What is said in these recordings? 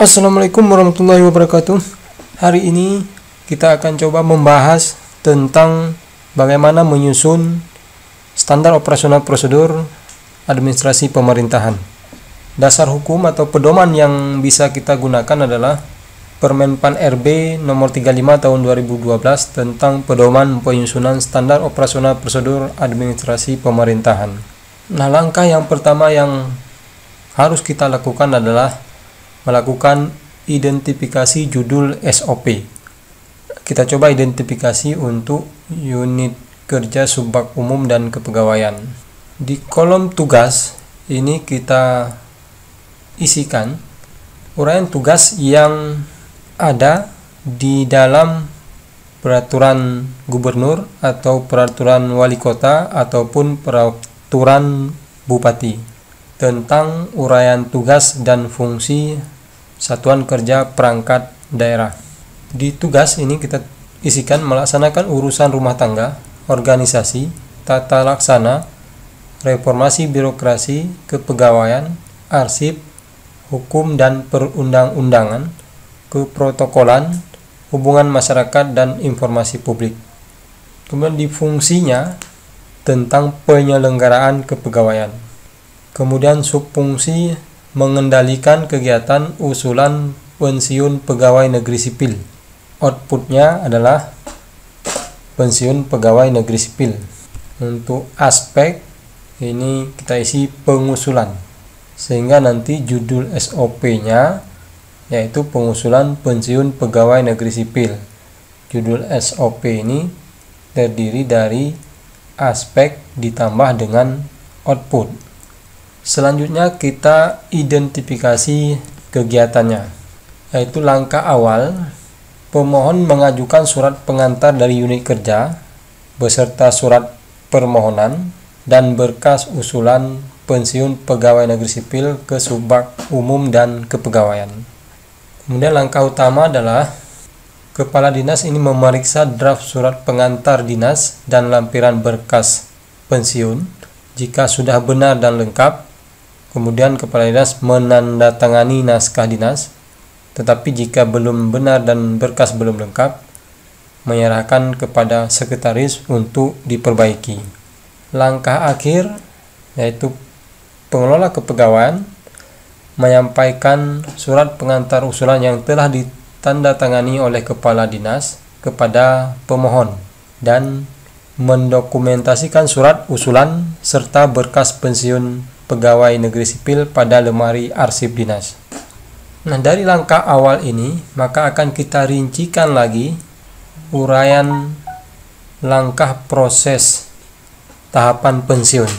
Assalamualaikum warahmatullahi wabarakatuh. Hari ini kita akan coba membahas tentang bagaimana menyusun standar operasional prosedur administrasi pemerintahan. Dasar hukum atau pedoman yang bisa kita gunakan adalah Permenpan RB nomor 35 tahun 2012 tentang pedoman penyusunan standar operasional prosedur administrasi pemerintahan. Nah, langkah yang pertama yang harus kita lakukan adalah melakukan identifikasi judul SOP. Kita coba identifikasi untuk unit kerja subbak umum dan kepegawaian. Di kolom tugas ini kita isikan uraian tugas yang ada di dalam peraturan gubernur atau peraturan wali kota ataupun peraturan bupati tentang uraian tugas dan fungsi satuan kerja perangkat daerah. Di tugas ini kita isikan melaksanakan urusan rumah tangga, organisasi, tata laksana, reformasi birokrasi, kepegawaian, arsip, hukum dan perundang-undangan, keprotokolan, hubungan masyarakat dan informasi publik. Kemudian di fungsinya tentang penyelenggaraan kepegawaian. Kemudian subfungsi mengendalikan kegiatan usulan pensiun pegawai negeri sipil. Outputnya adalah pensiun pegawai negeri sipil. Untuk aspek ini kita isi pengusulan, sehingga nanti judul SOP-nya yaitu pengusulan pensiun pegawai negeri sipil. Judul SOP ini terdiri dari aspek ditambah dengan output. Selanjutnya kita identifikasi kegiatannya, yaitu langkah awal pemohon mengajukan surat pengantar dari unit kerja beserta surat permohonan dan berkas usulan pensiun pegawai negeri sipil ke subbak umum dan kepegawaian. Kemudian langkah utama adalah kepala dinas ini memeriksa draft surat pengantar dinas dan lampiran berkas pensiun. Jika sudah benar dan lengkap, kemudian kepala dinas menandatangani naskah dinas, tetapi jika belum benar dan berkas belum lengkap, menyerahkan kepada sekretaris untuk diperbaiki. Langkah akhir yaitu pengelola kepegawaian menyampaikan surat pengantar usulan yang telah ditandatangani oleh kepala dinas kepada pemohon dan mendokumentasikan surat usulan serta berkas pensiun pegawai negeri sipil pada lemari arsip dinas. Nah, dari langkah awal ini maka akan kita rincikan lagi uraian langkah proses tahapan pensiun.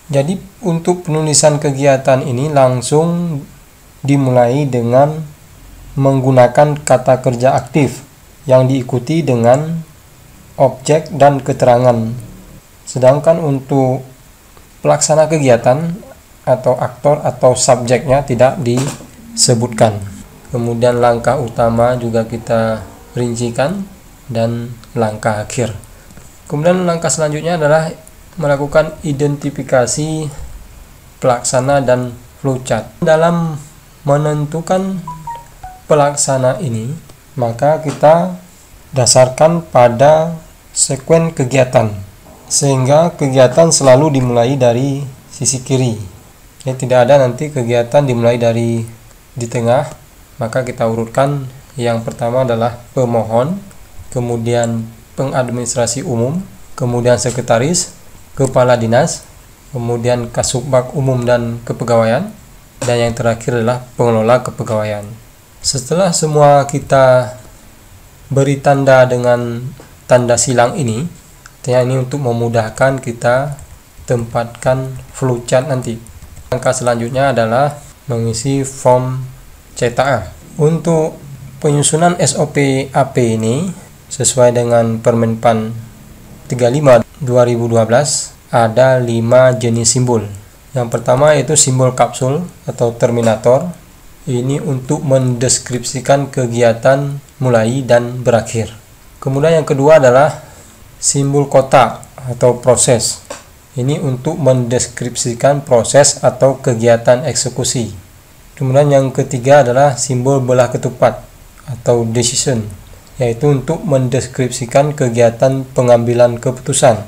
Jadi untuk penulisan kegiatan ini langsung dimulai dengan menggunakan kata kerja aktif yang diikuti dengan objek dan keterangan. Sedangkan untuk pelaksana kegiatan atau aktor atau subjeknya tidak disebutkan. Kemudian langkah utama juga kita rincikan dan langkah akhir. Kemudian langkah selanjutnya adalah melakukan identifikasi pelaksana dan flowchart. Dalam menentukan pelaksana ini, maka kita dasarkan pada sekuen kegiatan, sehingga kegiatan selalu dimulai dari sisi kiri. Jadi tidak ada nanti kegiatan dimulai dari di tengah, maka kita urutkan. Yang pertama adalah pemohon, kemudian pengadministrasi umum, kemudian sekretaris, kepala dinas, kemudian kasubag umum dan kepegawaian, dan yang terakhir adalah pengelola kepegawaian. Setelah semua kita beri tanda dengan tanda silang ini, artinya ini untuk memudahkan kita tempatkan flowchart nanti. Langkah selanjutnya adalah mengisi form CTA. Untuk penyusunan SOP AP ini sesuai dengan Permenpan 35 2012 ada 5 jenis simbol. Yang pertama yaitu simbol kapsul atau terminator. Ini untuk mendeskripsikan kegiatan mulai dan berakhir. Kemudian yang kedua adalah simbol kotak atau proses. Ini untuk mendeskripsikan proses atau kegiatan eksekusi. Kemudian yang ketiga adalah simbol belah ketupat atau decision, yaitu untuk mendeskripsikan kegiatan pengambilan keputusan.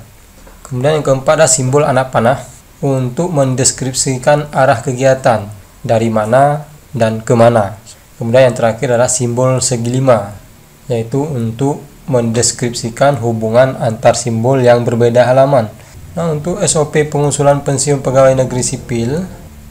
Kemudian yang keempat adalah simbol anak panah untuk mendeskripsikan arah kegiatan, dari mana dan kemana. Kemudian yang terakhir adalah simbol segi lima, yaitu untuk mendeskripsikan hubungan antar simbol yang berbeda halaman. Nah, untuk SOP pengusulan pensiun pegawai negeri sipil,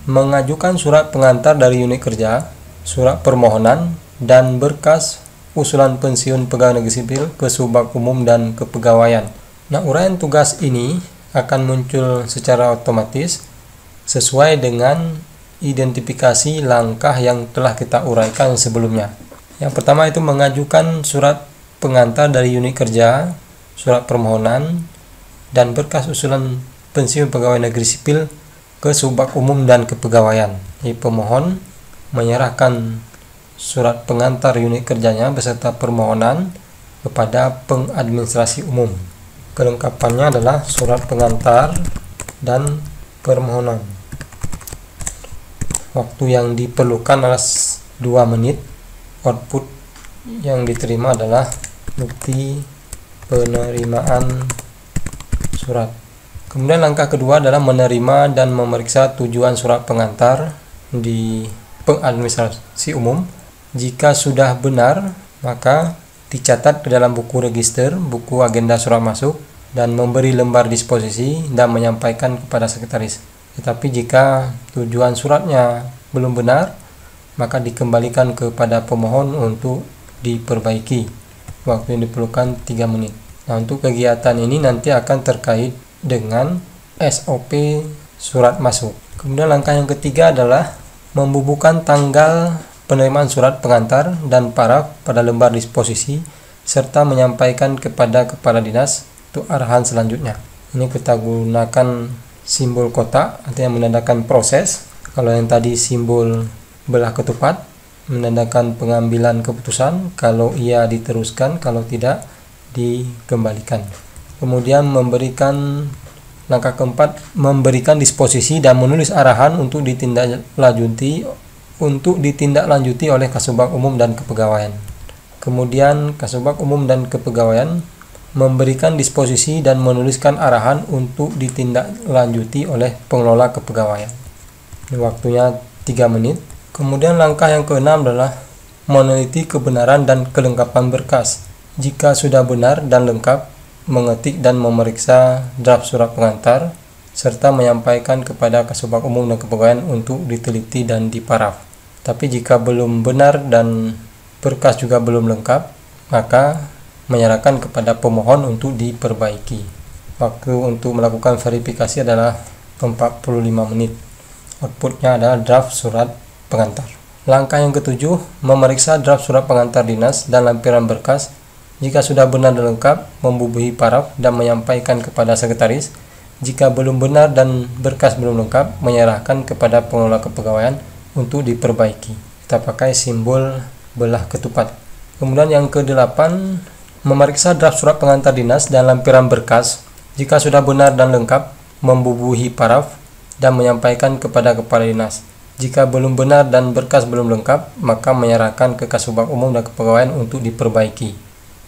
mengajukan surat pengantar dari unit kerja, surat permohonan, dan berkas usulan pensiun pegawai negeri sipil ke Subak Umum dan Kepegawaian. Nah, uraian tugas ini akan muncul secara otomatis sesuai dengan identifikasi langkah yang telah kita uraikan sebelumnya. Yang pertama itu mengajukan surat pengantar dari unit kerja, surat permohonan, dan berkas usulan pensiun pegawai negeri sipil ke Subak Umum dan Kepegawaian. Jadi pemohon menyerahkan surat pengantar unit kerjanya beserta permohonan kepada pengadministrasi umum. Kelengkapannya adalah surat pengantar dan permohonan. Waktu yang diperlukan adalah 2 menit. Output yang diterima adalah bukti penerimaan surat. Kemudian langkah kedua adalah menerima dan memeriksa tujuan surat pengantar di pengadministrasi umum. Jika sudah benar, maka dicatat ke dalam buku register, buku agenda surat masuk, dan memberi lembar disposisi dan menyampaikan kepada sekretaris. Tetapi jika tujuan suratnya belum benar, maka dikembalikan kepada pemohon untuk diperbaiki. Waktu yang diperlukan 3 menit. Nah, untuk kegiatan ini nanti akan terkait dengan SOP surat masuk. Kemudian langkah yang ketiga adalah membubuhkan tanggal penerimaan surat pengantar dan paraf pada lembar disposisi serta menyampaikan kepada kepala dinas untuk arahan selanjutnya. Ini kita gunakan simbol kotak, artinya menandakan proses. Kalau yang tadi simbol belah ketupat menandakan pengambilan keputusan, kalau iya diteruskan, kalau tidak dikembalikan. Kemudian memberikan langkah keempat, memberikan disposisi dan menulis arahan untuk ditindaklanjuti oleh Kasubag Umum dan Kepegawaian. Kemudian Kasubag Umum dan Kepegawaian memberikan disposisi dan menuliskan arahan untuk ditindaklanjuti oleh pengelola kepegawaian. Ini waktunya 3 menit. Kemudian langkah yang keenam adalah meneliti kebenaran dan kelengkapan berkas. Jika sudah benar dan lengkap, mengetik dan memeriksa draft surat pengantar serta menyampaikan kepada Kasubag Umum dan Kepegawaian untuk diteliti dan diparaf. Tapi jika belum benar dan berkas juga belum lengkap, maka menyerahkan kepada pemohon untuk diperbaiki. Waktu untuk melakukan verifikasi adalah 45 menit. Outputnya adalah draft surat pengantar. Langkah yang ketujuh, memeriksa draft surat pengantar dinas dan lampiran berkas. Jika sudah benar dan lengkap, membubuhi paraf dan menyampaikan kepada sekretaris. Jika belum benar dan berkas belum lengkap, menyerahkan kepada pengelola kepegawaian untuk diperbaiki. Kita pakai simbol belah ketupat. Kemudian yang ke-8, memeriksa draft surat pengantar dinas dan lampiran berkas. Jika sudah benar dan lengkap, membubuhi paraf dan menyampaikan kepada kepala dinas. Jika belum benar dan berkas belum lengkap, maka menyerahkan ke Kasubag Umum dan Kepegawaian untuk diperbaiki.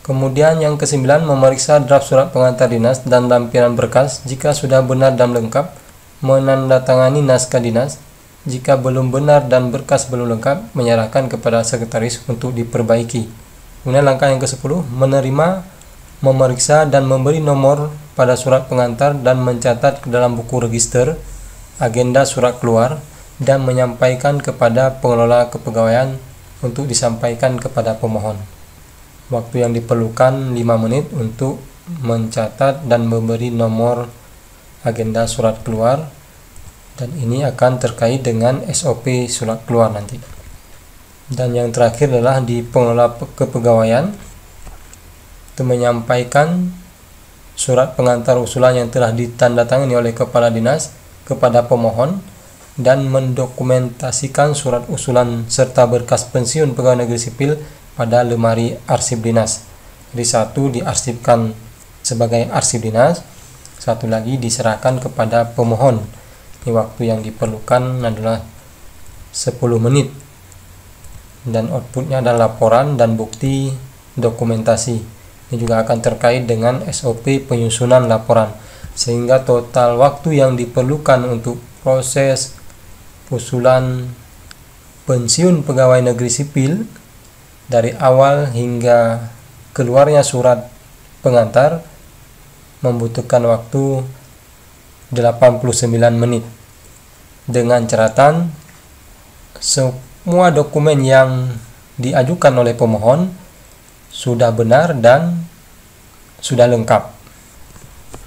Kemudian yang ke-9, memeriksa draft surat pengantar dinas dan lampiran berkas. Jika sudah benar dan lengkap, menandatangani naskah dinas. Jika belum benar dan berkas belum lengkap, menyerahkan kepada sekretaris untuk diperbaiki. Kemudian langkah yang ke-10, menerima, memeriksa dan memberi nomor pada surat pengantar dan mencatat ke dalam buku register agenda surat keluar dan menyampaikan kepada pengelola kepegawaian untuk disampaikan kepada pemohon. Waktu yang diperlukan 5 menit untuk mencatat dan memberi nomor agenda surat keluar, dan ini akan terkait dengan SOP surat keluar nanti. Dan yang terakhir adalah di pengelola kepegawaian itu menyampaikan surat pengantar usulan yang telah ditandatangani oleh kepala dinas kepada pemohon dan mendokumentasikan surat usulan serta berkas pensiun pegawai negeri sipil pada lemari arsip dinas. Jadi satu diarsipkan sebagai arsip dinas, satu lagi diserahkan kepada pemohon. Ini waktu yang diperlukan adalah 10 menit. Dan outputnya adalah laporan dan bukti dokumentasi. Ini juga akan terkait dengan SOP penyusunan laporan, sehingga total waktu yang diperlukan untuk proses usulan pensiun pegawai negeri sipil dari awal hingga keluarnya surat pengantar membutuhkan waktu 89 menit, dengan catatan semua dokumen yang diajukan oleh pemohon sudah benar dan sudah lengkap.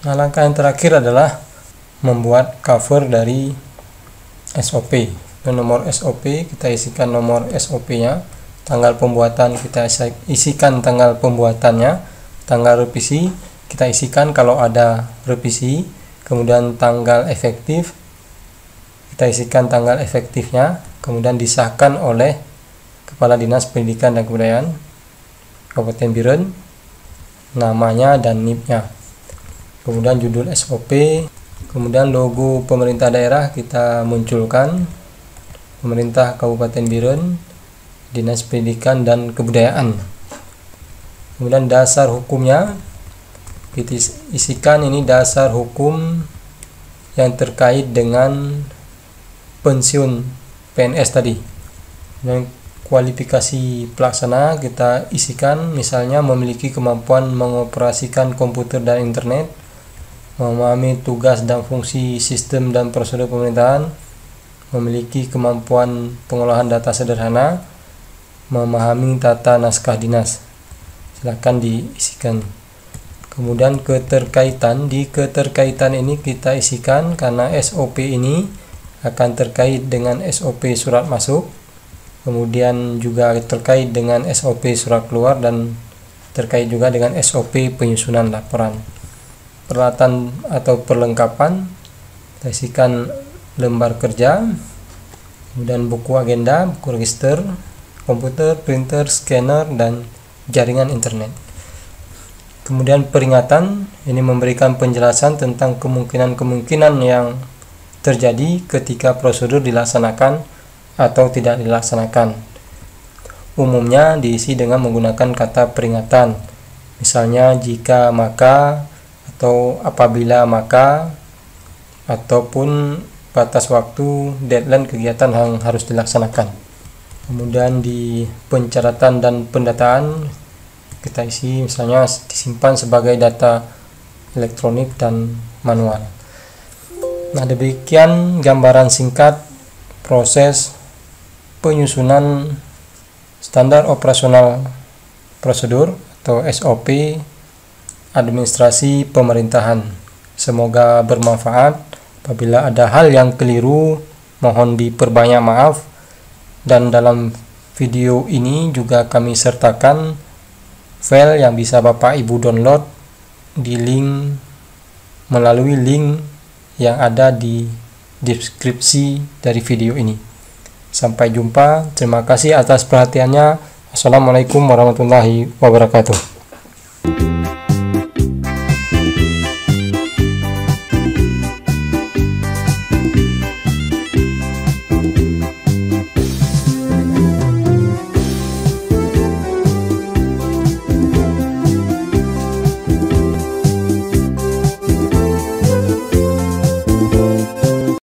Nah, langkah yang terakhir adalah membuat cover dari SOP. Nomor SOP kita isikan nomor SOP-nya, tanggal pembuatan kita isikan tanggal pembuatannya, tanggal revisi kita isikan kalau ada revisi, kemudian tanggal efektif kita isikan tanggal efektifnya, kemudian disahkan oleh Kepala Dinas Pendidikan dan Kebudayaan Kabupaten Biren, namanya dan NIP-nya, kemudian judul SOP, kemudian logo pemerintah daerah kita munculkan, pemerintah Kabupaten Biren, Dinas Pendidikan dan Kebudayaan. Kemudian dasar hukumnya kita isikan, ini dasar hukum yang terkait dengan pensiun PNS tadi. Dan kualifikasi pelaksana kita isikan, misalnya memiliki kemampuan mengoperasikan komputer dan internet, memahami tugas dan fungsi sistem dan prosedur pemerintahan, memiliki kemampuan pengolahan data sederhana, memahami tata naskah dinas. Silakan diisikan. Kemudian keterkaitan, di keterkaitan ini kita isikan karena SOP ini akan terkait dengan SOP surat masuk, kemudian juga terkait dengan SOP surat keluar, dan terkait juga dengan SOP penyusunan laporan. Peralatan atau perlengkapan kita isikan lembar kerja, kemudian buku agenda, buku register, komputer, printer, scanner, dan jaringan internet. Kemudian peringatan, ini memberikan penjelasan tentang kemungkinan-kemungkinan yang terjadi ketika prosedur dilaksanakan atau tidak dilaksanakan. Umumnya diisi dengan menggunakan kata peringatan, misalnya jika, maka, atau apabila, maka, ataupun batas waktu, deadline kegiatan yang harus dilaksanakan. Kemudian di pencatatan dan pendataan kita isi misalnya disimpan sebagai data elektronik dan manual. Nah, demikian gambaran singkat proses penyusunan standar operasional prosedur atau SOP administrasi pemerintahan. Semoga bermanfaat. Apabila ada hal yang keliru, mohon diperbanyak maaf. Dan dalam video ini juga kami sertakan file yang bisa Bapak Ibu download di link melalui link yang ada di deskripsi dari video ini. Sampai jumpa. Terima kasih atas perhatiannya. Assalamualaikum warahmatullahi wabarakatuh.